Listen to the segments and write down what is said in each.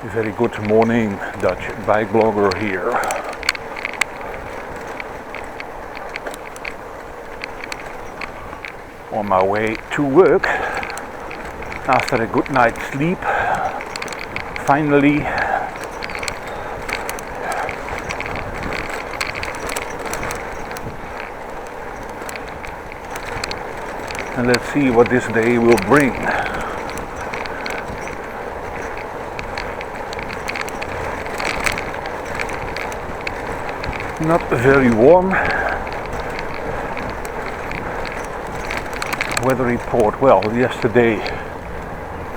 Very good morning, Dutch bike blogger here. On my way to work after a good night's sleep. Finally, and let's see what this day will bring. Not very warm. Weather report, well, yesterday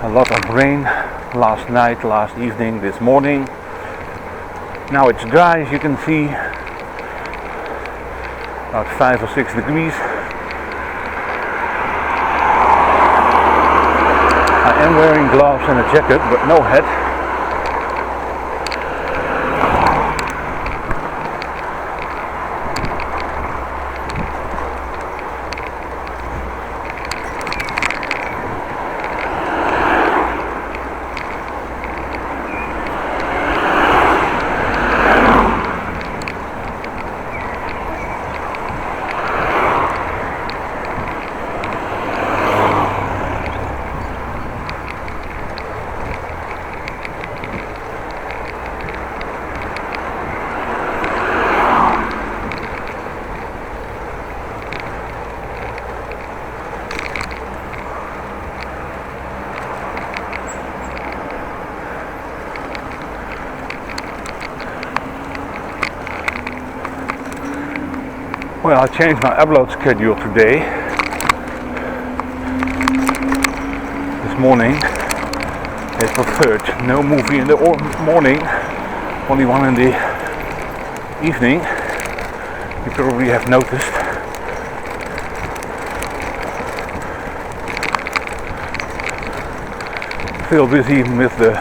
a lot of rain, last night, last evening, this morning. Now it's dry, as you can see, about 5 or 6 degrees. I am wearing gloves and a jacket, but no hat. Well, I changed my upload schedule today. This morning I preferred no movie in the morning, only one in the evening. You probably have noticed. Still busy with the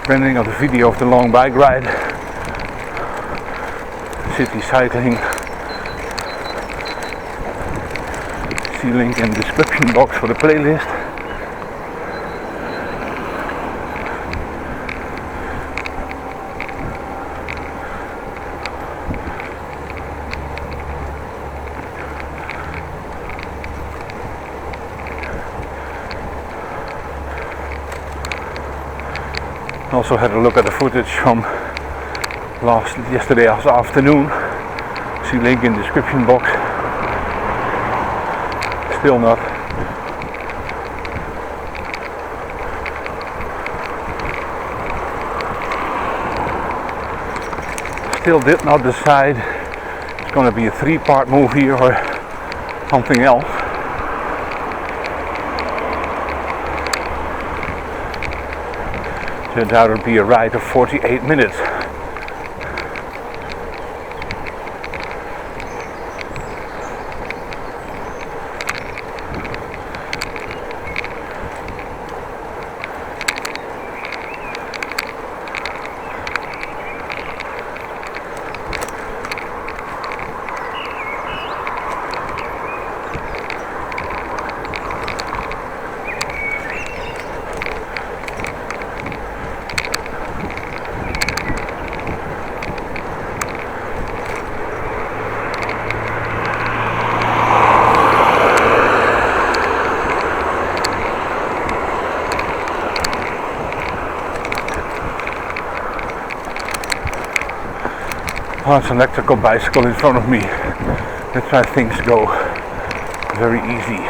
rendering of the video of the long bike ride, city cycling. See link in the description box for the playlist. Also had a look at the footage from yesterday afternoon. See link in the description box. Still not. Still did not decide it's going to be a 3-part movie or something else. Turns out it would be a ride of 48 minutes. Oh, it's an electrical bicycle in front of me. That's why things go very easy.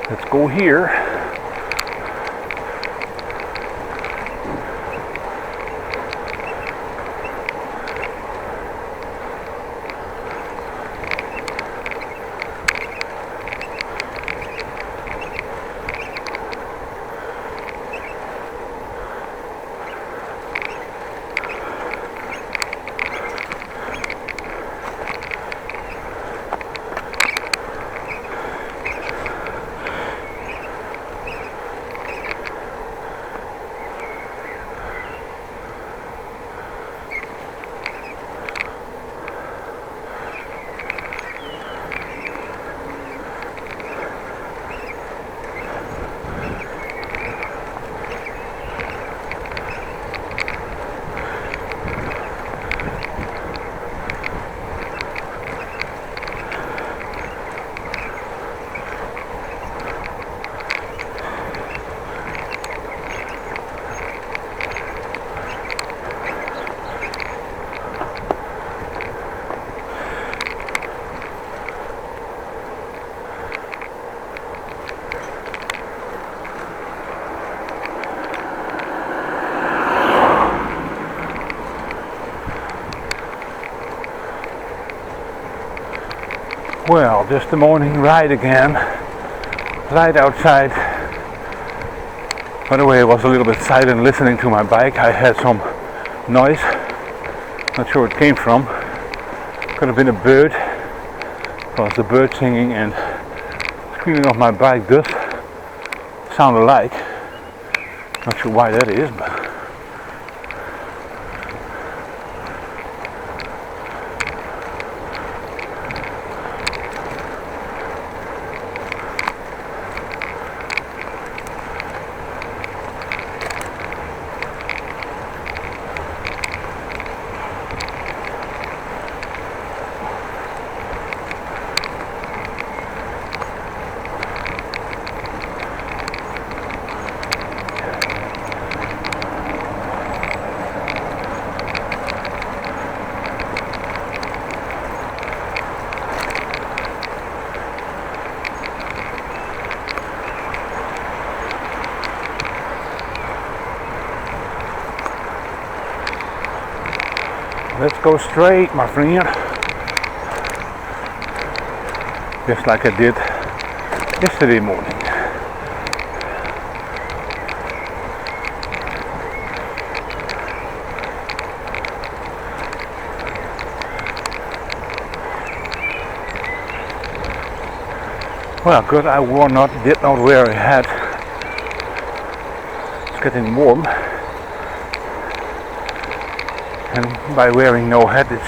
Let's go here. Well, just the morning ride again. Right outside. By the way, I was a little bit silent listening to my bike. I had some noise. Not sure where it came from. Could have been a bird. It was the bird singing and screaming of my bike does sound alike. Not sure why that is, but let's go straight, my friend. Just like I did yesterday morning. Well, good, did not wear a hat. It's getting warm. And by wearing no hat, it's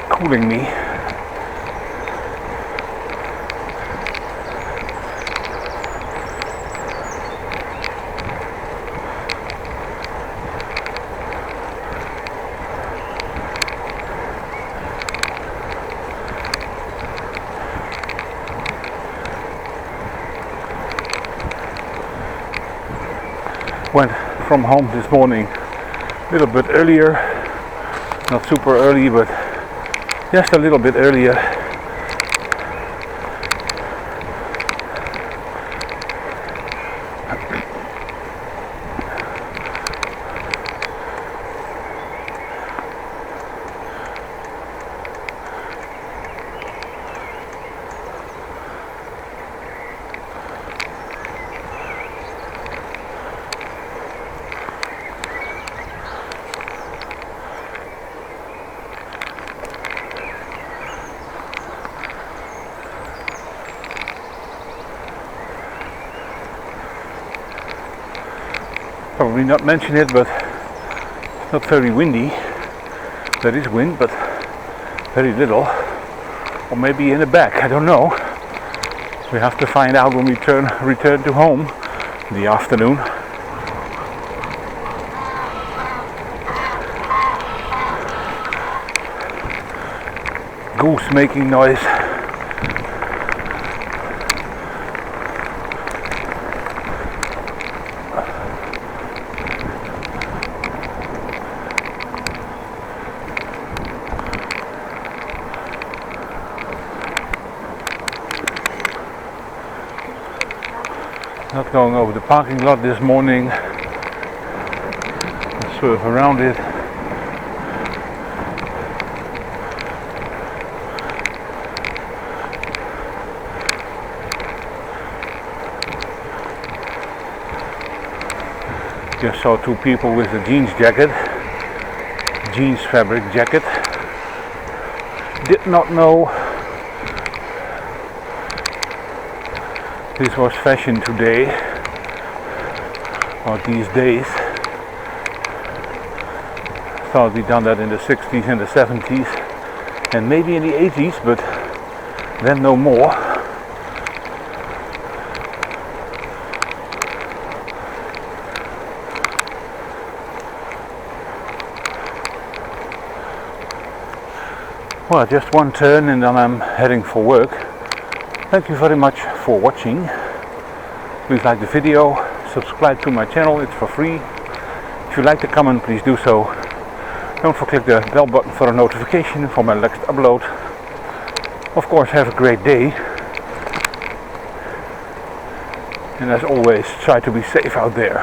cooling me. Went from home this morning a little bit earlier, not super early, but just a little bit earlier. Probably not mention it, but it's not very windy. There is wind, but very little. Or maybe in the back, I don't know. We have to find out when we return to home in the afternoon. Goose making noise. Not going over the parking lot this morning. Let's swerve around it. Just saw two people with a jeans fabric jacket. Did not know this was fashion today, or these days. Thought we'd done that in the 60s and the 70s, and maybe in the 80s, but then no more. Well, just one turn and then I'm heading for work. Thank you very much for watching. Please like the video, subscribe to my channel, it's for free. If you like the comment, please do so. Don't forget the bell button for a notification for my next upload. Of course, have a great day. And as always, try to be safe out there.